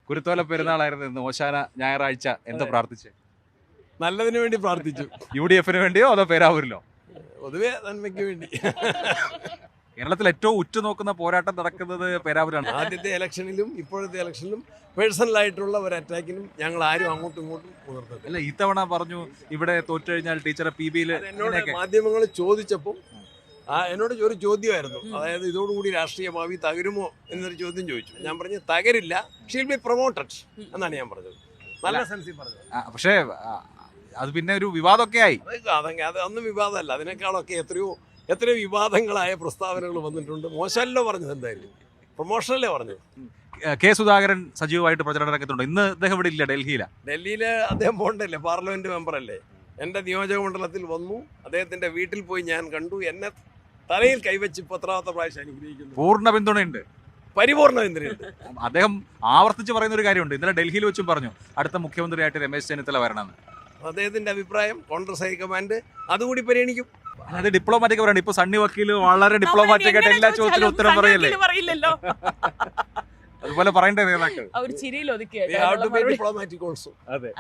കുരുത്തോല പെരുന്നാളായിരുന്നു ഇന്ന്, ഓശാന ഞായറാഴ്ച. എന്താ പ്രാർത്ഥിച്ചേ? നല്ലതിന് വേണ്ടി പ്രാർത്ഥിച്ചു. UDF വേണ്ടിയോ അതോ പേരാവൂരിലോ? പൊതുവെ നന്മയ്ക്ക് വേണ്ടി. കേരളത്തിൽ ഏറ്റവും ഉറ്റുനോക്കുന്ന പോരാട്ടം നടക്കുന്നത് പേരാവൂരാണ്. ആദ്യത്തെ ഇലക്ഷനിലും ഇപ്പോഴത്തെ ഇലക്ഷനിലും പേഴ്സണലായിട്ടുള്ള ഒരു അറ്റാക്കിനും ഞങ്ങൾ ആരും അങ്ങോട്ടും ഇങ്ങോട്ടും മുതിർന്നത്. അല്ല, ഇത്തവണ പറഞ്ഞു ഇവിടെ തോറ്റു കഴിഞ്ഞാൽ ടീച്ചറെ PB-യിൽ. എന്നോട് മാധ്യമങ്ങൾ ചോദിച്ചപ്പോൾ എന്നോട് ഒരു ചോദ്യമായിരുന്നു, അതായത് ഇതോടുകൂടി രാഷ്ട്രീയ ഭാവി തകരുമോ എന്നൊരു ചോദ്യം ചോദിച്ചു. ഞാൻ പറഞ്ഞു തകരില്ല, ഷീൽ ബി പ്രൊമോട്ടഡ് എന്നാണ് ഞാൻ പറഞ്ഞത്. നല്ല സെൻസിൽ പറഞ്ഞത്. പക്ഷേ അത് പിന്നെ ഒരു വിവാദമൊക്കെ ആയി. അതൊന്നും വിവാദമല്ല, അതിനേക്കാളൊക്കെ എത്രയോ വിവാദങ്ങളായ പ്രസ്താവനകൾ വന്നിട്ടുണ്ട്. മോശമല്ലോ പറഞ്ഞത്, എന്തായാലും പ്രൊമോഷനല്ലേ പറഞ്ഞത്. കെ സുധാകരൻ സജീവമായിട്ട് പ്രചരണ രംഗത്തുണ്ട്. ഇന്ന് അദ്ദേഹം ഇവിടെ ഇല്ല, ഡൽഹിയിൽ അദ്ദേഹം പോകണ്ടല്ലേ, പാർലമെന്റ് മെമ്പറല്ലേ. എൻ്റെ നിയോജക മണ്ഡലത്തിൽ വന്നു, അദ്ദേഹത്തിന്റെ വീട്ടിൽ പോയി ഞാൻ കണ്ടു. എന്നെ തലയിൽ കൈവച്ച് പത്രാമത്തെ പ്രാവശ്യം അനുഗ്രഹിക്കുന്നു. പൂർണ്ണ പിന്തുണയുണ്ട്, പരിപൂർണ്ണ പിന്തുണയുണ്ട്. അദ്ദേഹം ആവർത്തിച്ച് പറയുന്ന ഒരു കാര്യമുണ്ട്, ഇന്നലെ ഡൽഹിയിൽ വെച്ചും പറഞ്ഞു അടുത്ത മുഖ്യമന്ത്രിയായിട്ട് രമേശ് ചെന്നിത്തല വരണമെന്ന്. അദ്ദേഹത്തിന്റെ അഭിപ്രായം കോൺഗ്രസ് ഹൈക്കമാൻഡ് അതുകൂടി പരിഗണിക്കും. അത് ഡിപ്ലോമാറ്റിക് പറയണം. ഇപ്പൊ സണ്ണി വക്കീൽ വളരെ ഡിപ്ലോമാറ്റിക് ആയിട്ട് എല്ലാ ചോദ്യത്തിനും ഉത്തരം പറയല്ലേ. അതുപോലെ പറയേണ്ട നേതാക്കൾ ഡിപ്ലോമാറ്റിക് ഓൾസോ. അതെ.